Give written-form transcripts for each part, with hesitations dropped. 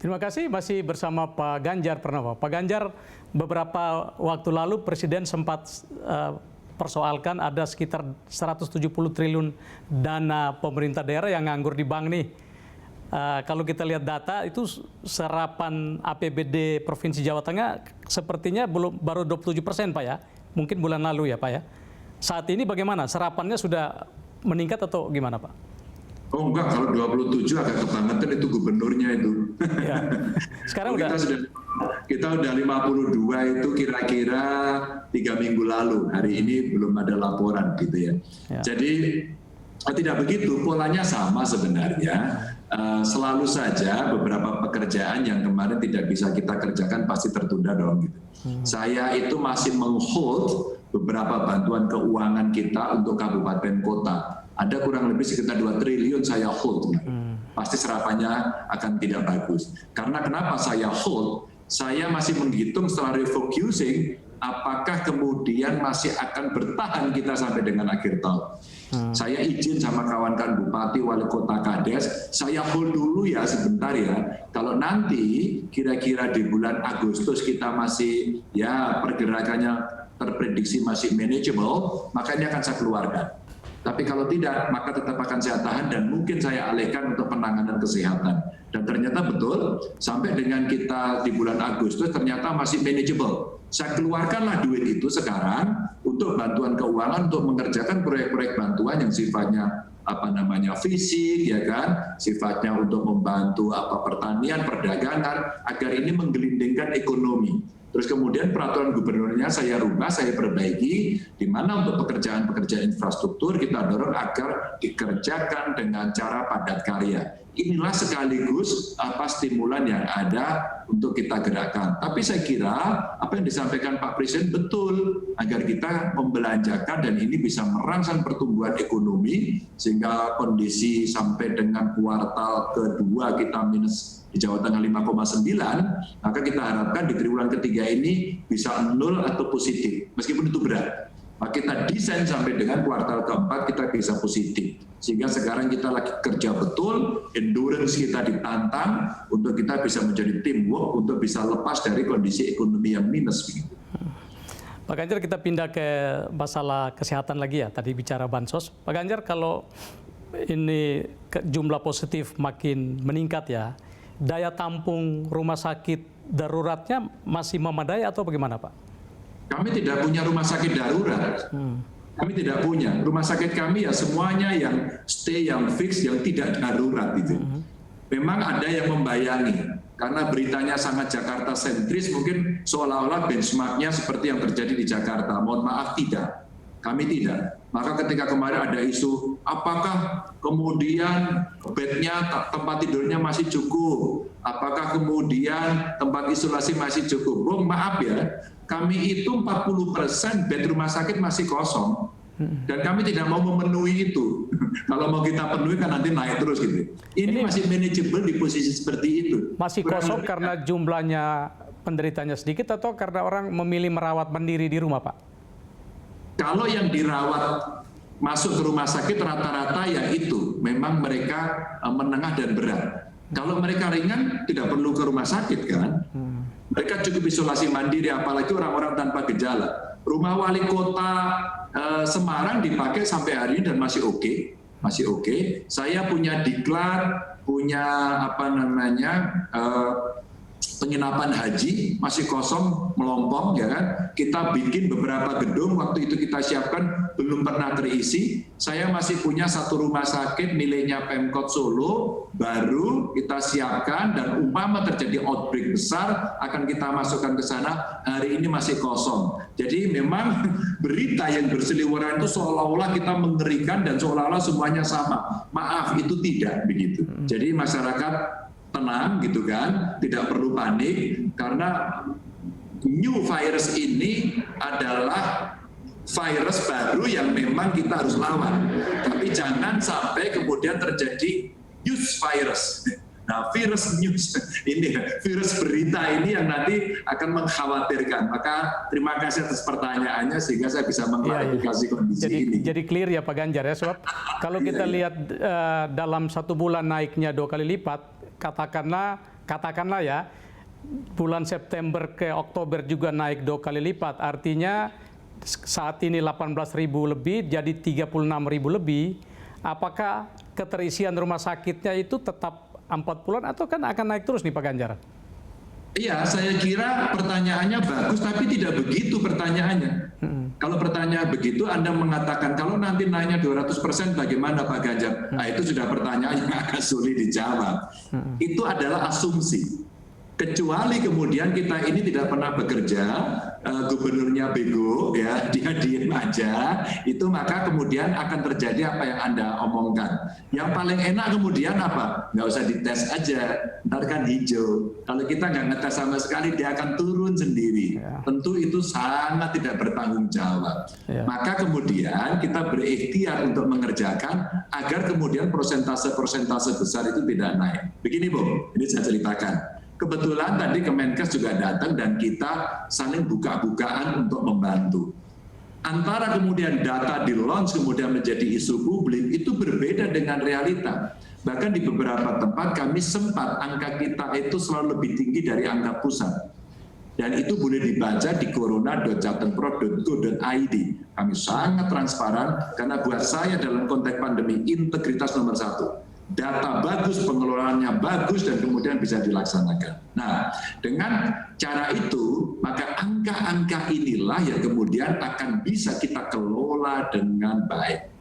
Terima kasih, masih bersama Pak Ganjar Pranowo. Pak Ganjar, beberapa waktu lalu Presiden sempat persoalkan ada sekitar 170 triliun dana pemerintah daerah yang nganggur di bank nih. Kalau kita lihat data, itu serapan APBD Provinsi Jawa Tengah sepertinya baru 27%, Pak ya. Mungkin bulan lalu ya, Pak ya. Saat ini bagaimana? Serapannya sudah meningkat atau gimana, Pak? Oh enggak, kalau 27 agak kebangetan itu gubernurnya itu. Ya. Sekarang kita udah 52 itu kira-kira 3 minggu lalu. Hari ini belum ada laporan gitu ya. Jadi tidak begitu, polanya sama sebenarnya. Selalu saja beberapa pekerjaan yang kemarin tidak bisa kita kerjakan pasti tertunda dong gitu. Saya itu masih menghold beberapa bantuan keuangan kita untuk kabupaten kota. Ada kurang lebih sekitar 2 triliun saya hold. Pasti serapannya akan tidak bagus. Karena kenapa saya hold? Saya masih menghitung setelah refocusing, apakah kemudian masih akan bertahan kita sampai dengan akhir tahun. Saya izin sama kawan-kawan bupati, wali kota, kades, saya hold dulu ya sebentar ya. Kalau nanti kira-kira di bulan Agustus kita masih ya pergerakannya terprediksi masih manageable, maka ini akan saya keluarkan. Tapi kalau tidak, maka tetap akan saya tahan dan mungkin saya alihkan untuk penanganan kesehatan. Dan ternyata betul, sampai dengan kita di bulan Agustus ternyata masih manageable. Saya keluarkanlah duit itu sekarang untuk bantuan keuangan untuk mengerjakan proyek-proyek bantuan yang sifatnya fisik, ya kan, sifatnya untuk membantu pertanian, perdagangan, agar ini menggelindingkan ekonomi. Terus kemudian peraturan gubernurnya saya rubah, saya perbaiki, di mana untuk pekerjaan-pekerjaan infrastruktur kita dorong agar dikerjakan dengan cara padat karya. Inilah sekaligus stimulan yang ada untuk kita gerakkan. Tapi saya kira apa yang disampaikan Pak Presiden betul, agar kita membelanjakan dan ini bisa merangsang pertumbuhan ekonomi, sehingga kondisi sampai dengan kuartal kedua kita minus di Jawa Tengah 5,9, maka kita harapkan di triwulan ketiga ini bisa 0 atau positif, meskipun itu berat. Maka kita desain sampai dengan kuartal keempat kita bisa positif. Sehingga sekarang kita lagi kerja betul, endurance kita ditantang untuk kita bisa menjadi teamwork untuk bisa lepas dari kondisi ekonomi yang minus. Pak Ganjar, kita pindah ke masalah kesehatan lagi ya, tadi bicara bansos. Pak Ganjar, kalau ini jumlah positif makin meningkat ya, daya tampung rumah sakit daruratnya masih memadai atau bagaimana, Pak? Kami tidak punya rumah sakit darurat. Kami tidak punya. Rumah sakit kami ya semuanya yang stay, yang fix, yang tidak darurat itu. Memang ada yang membayangi. Karena beritanya sangat Jakarta sentris, mungkin seolah-olah benchmarknya seperti yang terjadi di Jakarta. Mohon maaf, tidak. Kami tidak. Maka ketika kemarin ada isu, apakah kemudian bednya, tempat tidurnya masih cukup? Apakah kemudian tempat isolasi masih cukup? Bung, maaf ya, kami itu 40% bed rumah sakit masih kosong. Dan kami tidak mau memenuhi itu. Kalau mau kita penuhi kan nanti naik terus gitu. Ini masih manageable di posisi seperti itu. Masih kosong karena jumlahnya penderitanya sedikit atau karena orang memilih merawat mandiri di rumah, Pak? Kalau yang dirawat masuk ke rumah sakit rata-rata ya itu memang mereka menengah dan berat. Kalau mereka ringan tidak perlu ke rumah sakit kan. Mereka cukup isolasi mandiri, apalagi orang-orang tanpa gejala. Rumah wali kota Semarang dipakai sampai hari ini dan masih oke. Masih oke. Saya punya diklat, punya penginapan haji masih kosong melompong ya kan. Kita bikin beberapa gedung, waktu itu kita siapkan belum pernah terisi. Saya masih punya satu rumah sakit miliknya Pemkot Solo baru kita siapkan, dan umpama terjadi outbreak besar akan kita masukkan ke sana. Hari ini masih kosong. Jadi memang berita yang berseliweran itu seolah-olah kita mengerikan dan seolah-olah semuanya sama. Maaf, itu tidak begitu. Jadi masyarakat tenang gitu kan, tidak perlu panik, karena new virus ini adalah virus baru yang memang kita harus lawan. Tapi jangan sampai kemudian terjadi news virus. Nah, virus news ini, virus berita ini yang nanti akan mengkhawatirkan. Maka terima kasih atas pertanyaannya sehingga saya bisa mengklarifikasi kondisi ini. Jadi clear ya Pak Ganjar ya, sebab kalau kita lihat dalam 1 bulan naiknya 2 kali lipat, katakanlah katakanlah ya, bulan September ke Oktober juga naik 2 kali lipat, artinya saat ini 18.000 lebih jadi 36.000 lebih. Apakah keterisian rumah sakitnya itu tetap 40-an atau kan akan naik terus nih Pak Ganjar? Iya, saya kira pertanyaannya bagus, tapi tidak begitu pertanyaannya. Kalau pertanyaan begitu, Anda mengatakan kalau nanti naiknya 200% bagaimana Pak Ganjar? Nah, itu sudah pertanyaan yang agak sulit dijawab. Itu adalah asumsi. Kecuali kemudian kita ini tidak pernah bekerja, gubernurnya bego, ya dia diem aja, itu maka kemudian akan terjadi apa yang Anda omongkan. Yang paling enak kemudian apa? Nggak usah dites aja, ntar kan hijau. Kalau kita nggak ngetes sama sekali, dia akan turun sendiri. Tentu itu sangat tidak bertanggung jawab. Maka kemudian kita berikhtiar untuk mengerjakan agar kemudian persentase besar itu tidak naik. Begini Bu, ini saya ceritakan. Kebetulan tadi Kemenkes juga datang dan kita saling buka-bukaan untuk membantu. Antara kemudian data di launch kemudian menjadi isu publik itu berbeda dengan realita. Bahkan di beberapa tempat kami sempat angka kita itu selalu lebih tinggi dari angka pusat. Dan itu boleh dibaca di corona.jatengpro.go.id. Kami sangat transparan karena buat saya dalam konteks pandemi integritas nomor 1. Data bagus, pengelolaannya bagus, dan kemudian bisa dilaksanakan. Nah, dengan cara itu, maka angka-angka inilah yang kemudian akan bisa kita kelola dengan baik.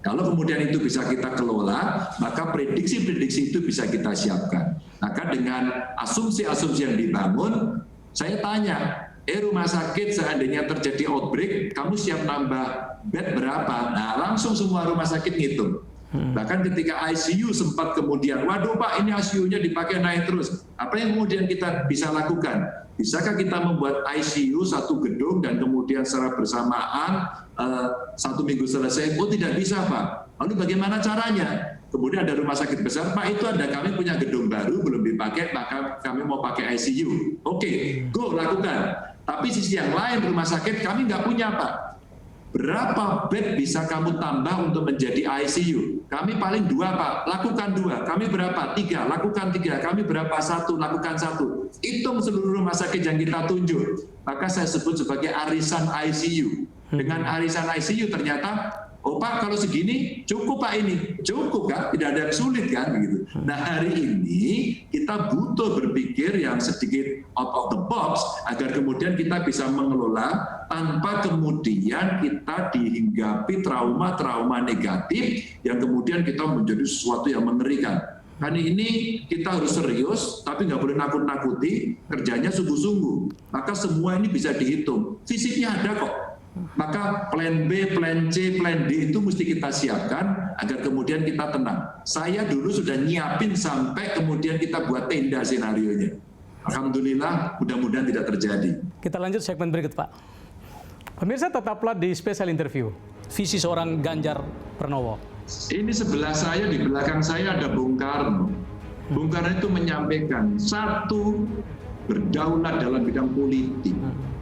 Kalau kemudian itu bisa kita kelola, maka prediksi-prediksi itu bisa kita siapkan. Maka dengan asumsi-asumsi yang dibangun, saya tanya, rumah sakit seandainya terjadi outbreak, kamu siap nambah bed berapa? Nah, langsung semua rumah sakit ngitung. Bahkan ketika ICU sempat kemudian, waduh Pak ini ICU-nya dipakai naik terus. Apa yang kemudian kita bisa lakukan? Bisakah kita membuat ICU satu gedung dan kemudian secara bersamaan 1 minggu selesai? Oh tidak bisa Pak. Lalu bagaimana caranya? Kemudian ada rumah sakit besar, Pak itu ada kami punya gedung baru belum dipakai, maka kami mau pakai ICU. Oke, go lakukan. Tapi sisi yang lain rumah sakit kami nggak punya Pak. Berapa bed bisa kamu tambah untuk menjadi ICU? Kami paling 2 Pak, lakukan 2. Kami berapa? 3, lakukan 3. Kami berapa? 1, lakukan 1. Hitung seluruh rumah sakit yang kita tunjuk. Maka saya sebut sebagai arisan ICU. Dengan arisan ICU ternyata, oh Pak kalau segini cukup Pak ini. Cukup kan? Tidak ada yang sulit kan? Begitu. Nah hari ini kita butuh berpikir yang sedikit out of the box agar kemudian kita bisa mengelola tanpa kemudian kita dihinggapi trauma-trauma negatif yang kemudian kita menjadi sesuatu yang mengerikan. Kali ini kita harus serius, tapi nggak boleh nakut-nakuti, kerjanya sungguh-sungguh. Maka semua ini bisa dihitung. Fisiknya ada kok. Maka plan B, plan C, plan D itu mesti kita siapkan agar kemudian kita tenang. Saya dulu sudah nyiapin sampai kemudian kita buat tenda senarionya. Alhamdulillah, mudah-mudahan tidak terjadi. Kita lanjut segmen berikut, Pak. Pemirsa tetaplah di Special Interview. Visi seorang Ganjar Pranowo. Ini sebelah saya, di belakang saya ada Bung Karno. Bung Karno itu menyampaikan, 1, berdaulat dalam bidang politik.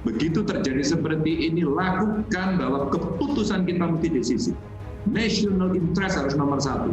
Begitu terjadi seperti ini, lakukan bahwa keputusan kita mesti decisive. National interest harus nomor 1.